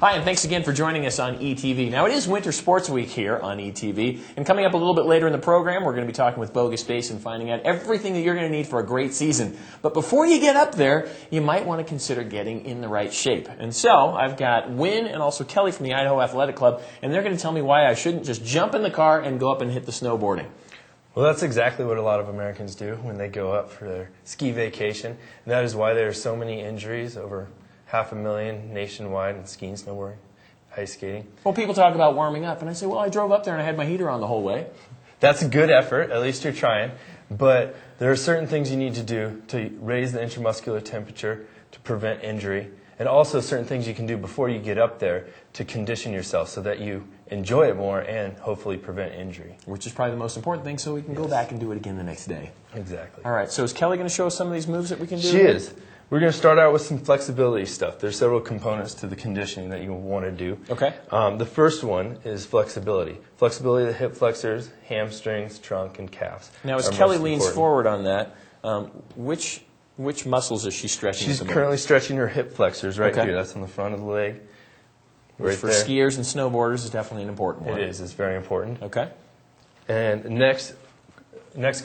Hi, and thanks again for joining us on E-TV. Now, it is Winter Sports Week here on E-TV, and coming up a little bit later in the program, we're going to be talking with Bogus Base and finding out everything that you're going to need for a great season. But before you get up there, you might want to consider getting in the right shape. And so, I've got Wynn and also Kelly from the Idaho Athletic Club, and they're going to tell me why I shouldn't just jump in the car and go up and hit the snowboarding. Well, that's exactly what a lot of Americans do when they go up for their ski vacation. And that is why there are so many injuries, over 500,000 nationwide in skiing, snowboarding, ice skating. Well, people talk about warming up, and I say, well, I drove up there and I had my heater on the whole way. That's a good effort, at least you're trying. But there are certain things you need to do to raise the intramuscular temperature to prevent injury, and also certain things you can do before you get up there to condition yourself so that you enjoy it more and hopefully prevent injury. Which is probably the most important thing, so we can go back and do it again the next day. Exactly. All right, so is Kelly going to show us some of these moves that we can do? She is. We're going to start out with some flexibility stuff. There's several components to the conditioning that you want to do. Okay. The first one is flexibility. Flexibility of the hip flexors, hamstrings, trunk, and calves. Now, as Kelly leans forward on that, which muscles is she stretching? She's currently stretching her hip flexors right here. That's on the front of the leg. Which for skiers and snowboarders is definitely an important one. It is. It's very important. Okay. And next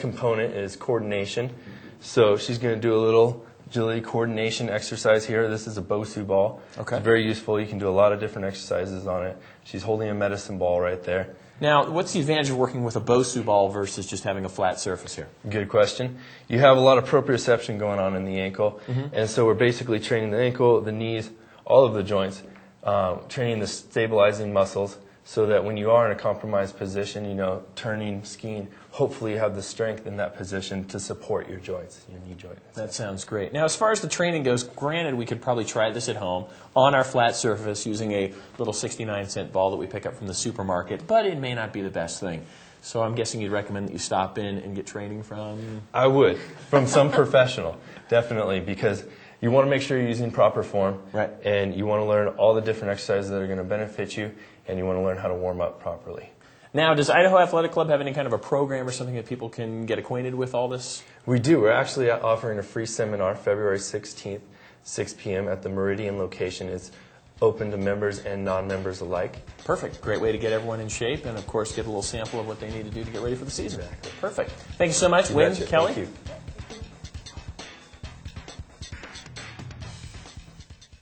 component is coordination. So she's going to do a little agility coordination exercise here. This is a Bosu ball. Okay. It's very useful. You can do a lot of different exercises on it. She's holding a medicine ball right there. Now, what's the advantage of working with a Bosu ball versus just having a flat surface here? Good question. You have a lot of proprioception going on in the ankle, and so we're basically training the ankle, the knees, all of the joints, training the stabilizing muscles so that when you are in a compromised position, turning, skiing, hopefully you have the strength in that position to support your joints, your knee joint. That sounds great. Now, as far as the training goes, granted, we could probably try this at home on our flat surface using a little 69-cent ball that we pick up from the supermarket, but it may not be the best thing. So I'm guessing you'd recommend that you stop in and get training from? I would, from some professional, definitely, because you want to make sure you're using proper form, right, and you want to learn all the different exercises that are going to benefit you, and you want to learn how to warm up properly. Now, does Idaho Athletic Club have any kind of a program or something that people can get acquainted with all this? We do. We're actually offering a free seminar February 16th, 6 p.m. at the Meridian location. It's open to members and non-members alike. Perfect. Great way to get everyone in shape and, of course, get a little sample of what they need to do to get ready for the season. Exactly. Perfect. Thank you so much, Wynn, Kelly. Thank you.